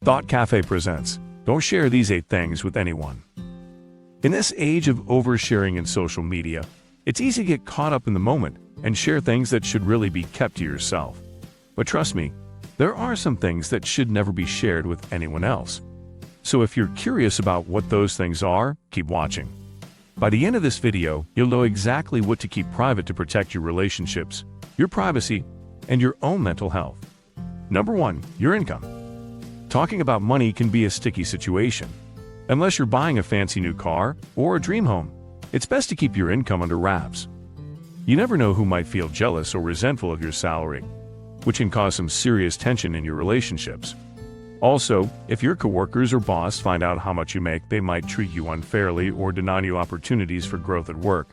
Thought Cafe presents, Don't Share These 8 Things with Anyone. In this age of oversharing in social media, it's easy to get caught up in the moment and share things that should really be kept to yourself. But trust me, there are some things that should never be shared with anyone else. So if you're curious about what those things are, keep watching. By the end of this video, you'll know exactly what to keep private to protect your relationships, your privacy, and your own mental health. Number 1. Your income. Talking about money can be a sticky situation. Unless you're buying a fancy new car or a dream home, it's best to keep your income under wraps. You never know who might feel jealous or resentful of your salary, which can cause some serious tension in your relationships. Also, if your coworkers or boss find out how much you make, they might treat you unfairly or deny you opportunities for growth at work.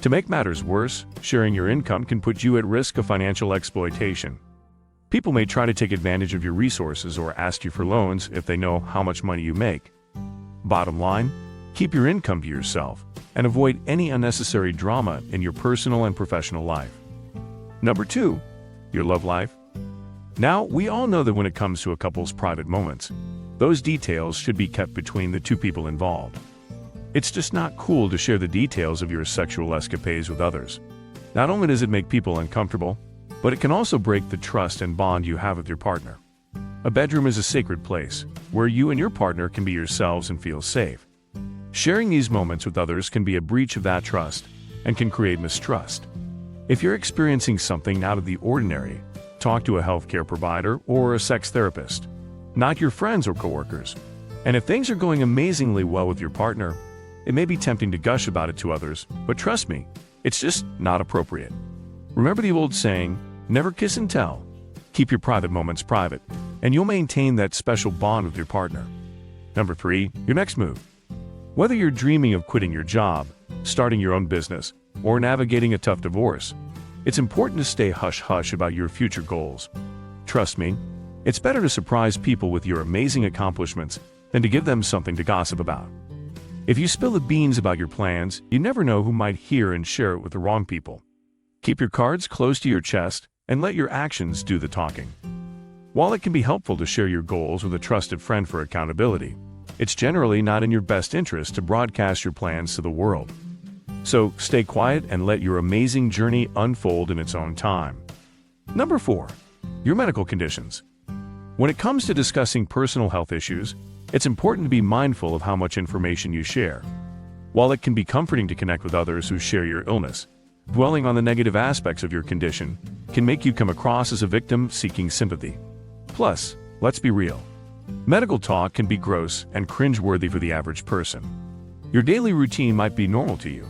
To make matters worse, sharing your income can put you at risk of financial exploitation. People may try to take advantage of your resources or ask you for loans if they know how much money you make. Bottom line, keep your income to yourself and avoid any unnecessary drama in your personal and professional life. Number 2. Your love life. Now, we all know that when it comes to a couple's private moments, those details should be kept between the two people involved. It's just not cool to share the details of your sexual escapades with others. Not only does it make people uncomfortable, but it can also break the trust and bond you have with your partner. A bedroom is a sacred place where you and your partner can be yourselves and feel safe. Sharing these moments with others can be a breach of that trust and can create mistrust. If you're experiencing something out of the ordinary, talk to a healthcare provider or a sex therapist, not your friends or coworkers. And if things are going amazingly well with your partner, it may be tempting to gush about it to others, but trust me, it's just not appropriate. Remember the old saying, never kiss and tell. Keep your private moments private, and you'll maintain that special bond with your partner. Number 3. Your next move. Whether you're dreaming of quitting your job, starting your own business, or navigating a tough divorce, it's important to stay hush-hush about your future goals. Trust me, it's better to surprise people with your amazing accomplishments than to give them something to gossip about. If you spill the beans about your plans, you never know who might hear and share it with the wrong people. Keep your cards close to your chest and let your actions do the talking. While it can be helpful to share your goals with a trusted friend for accountability, it's generally not in your best interest to broadcast your plans to the world. So stay quiet and let your amazing journey unfold in its own time. Number 4. Your medical conditions. When it comes to discussing personal health issues, it's important to be mindful of how much information you share. While it can be comforting to connect with others who share your illness, dwelling on the negative aspects of your condition can make you come across as a victim seeking sympathy. Plus, let's be real. Medical talk can be gross and cringeworthy for the average person. Your daily routine might be normal to you,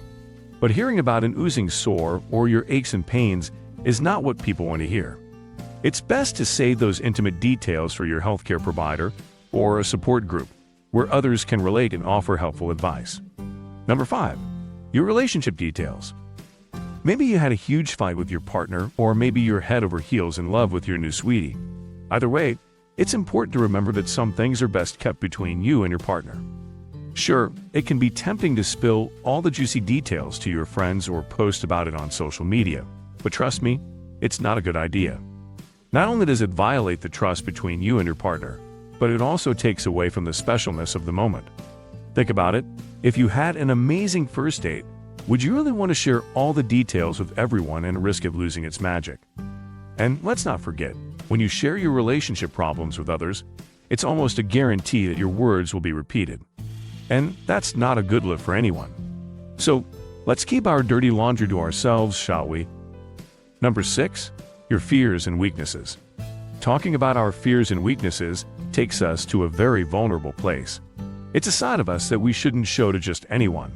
but hearing about an oozing sore or your aches and pains is not what people want to hear. It's best to save those intimate details for your healthcare provider or a support group where others can relate and offer helpful advice. Number 5. Your relationship details. Maybe you had a huge fight with your partner, or maybe you're head over heels in love with your new sweetie. Either way, it's important to remember that some things are best kept between you and your partner. Sure, it can be tempting to spill all the juicy details to your friends or post about it on social media, but trust me, it's not a good idea. Not only does it violate the trust between you and your partner, but it also takes away from the specialness of the moment. Think about it. If you had an amazing first date, would you really want to share all the details with everyone and risk of losing its magic? And let's not forget, when you share your relationship problems with others, it's almost a guarantee that your words will be repeated. And that's not a good look for anyone. So, let's keep our dirty laundry to ourselves, shall we? Number 6. Your fears and weaknesses. Talking about our fears and weaknesses takes us to a very vulnerable place. It's a side of us that we shouldn't show to just anyone.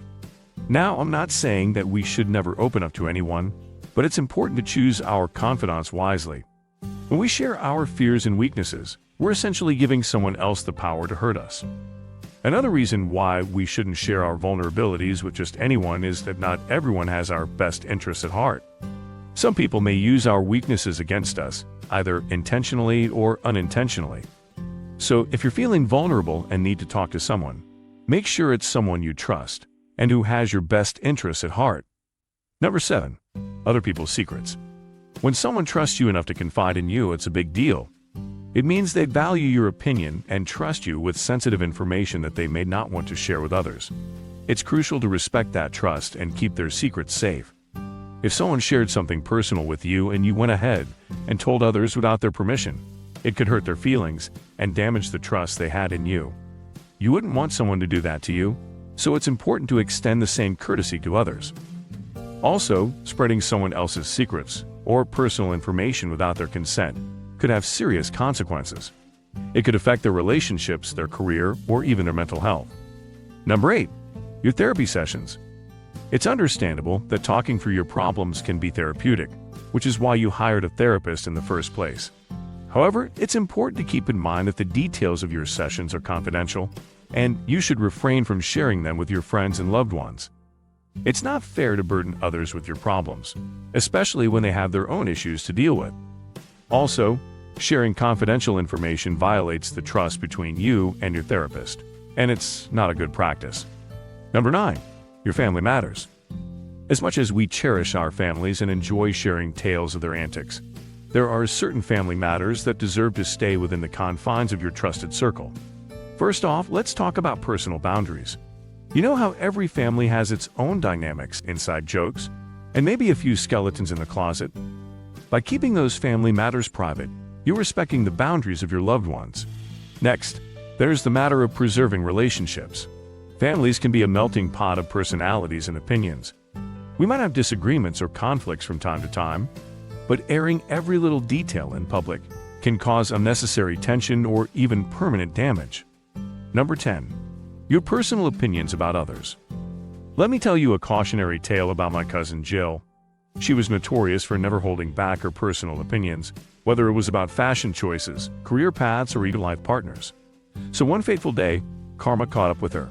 Now, I'm not saying that we should never open up to anyone, but it's important to choose our confidants wisely. When we share our fears and weaknesses, we're essentially giving someone else the power to hurt us. Another reason why we shouldn't share our vulnerabilities with just anyone is that not everyone has our best interests at heart. Some people may use our weaknesses against us, either intentionally or unintentionally. So, if you're feeling vulnerable and need to talk to someone, make sure it's someone you trust and who has your best interests at heart. Number 7. Other people's secrets. When someone trusts you enough to confide in you, it's a big deal. It means they value your opinion and trust you with sensitive information that they may not want to share with others. It's crucial to respect that trust and keep their secrets safe. If someone shared something personal with you and you went ahead and told others without their permission, it could hurt their feelings and damage the trust they had in you. You wouldn't want someone to do that to you, so it's important to extend the same courtesy to others. Also, spreading someone else's secrets or personal information without their consent could have serious consequences. It could affect their relationships, their career, or even their mental health. Number 8. Your therapy sessions. It's understandable that talking through your problems can be therapeutic, which is why you hired a therapist in the first place. However, it's important to keep in mind that the details of your sessions are confidential, and you should refrain from sharing them with your friends and loved ones. It's not fair to burden others with your problems, especially when they have their own issues to deal with. Also, sharing confidential information violates the trust between you and your therapist, and it's not a good practice. Number 9. Your family matters. As much as we cherish our families and enjoy sharing tales of their antics, there are certain family matters that deserve to stay within the confines of your trusted circle. First off, let's talk about personal boundaries. You know how every family has its own dynamics, inside jokes, and maybe a few skeletons in the closet? By keeping those family matters private, you're respecting the boundaries of your loved ones. Next, there's the matter of preserving relationships. Families can be a melting pot of personalities and opinions. We might have disagreements or conflicts from time to time, but airing every little detail in public can cause unnecessary tension or even permanent damage. Number 10. Your personal opinions about others. Let me tell you a cautionary tale about my cousin Jill. She was notorious for never holding back her personal opinions, whether it was about fashion choices, career paths, or even life partners. So one fateful day, karma caught up with her.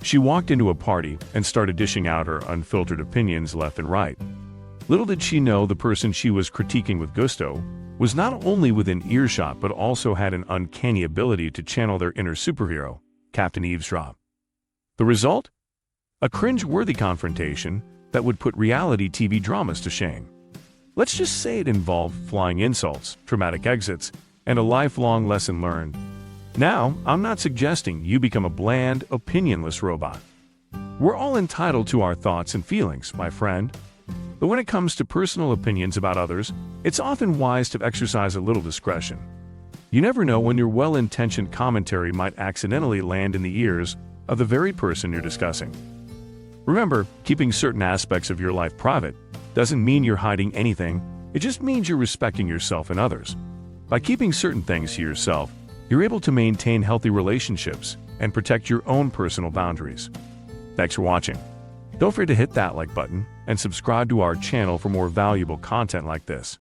She walked into a party and started dishing out her unfiltered opinions left and right. Little did she know the person she was critiquing with gusto was not only within earshot but also had an uncanny ability to channel their inner superhero, Captain Eavesdrop. The result? A cringe-worthy confrontation that would put reality TV dramas to shame. Let's just say it involved flying insults, dramatic exits, and a lifelong lesson learned. Now, I'm not suggesting you become a bland, opinionless robot. We're all entitled to our thoughts and feelings, my friend. But when it comes to personal opinions about others, it's often wise to exercise a little discretion. You never know when your well-intentioned commentary might accidentally land in the ears of the very person you're discussing. Remember, keeping certain aspects of your life private doesn't mean you're hiding anything, it just means you're respecting yourself and others. By keeping certain things to yourself, you're able to maintain healthy relationships and protect your own personal boundaries. Thanks for watching. Don't forget to hit that like button and subscribe to our channel for more valuable content like this.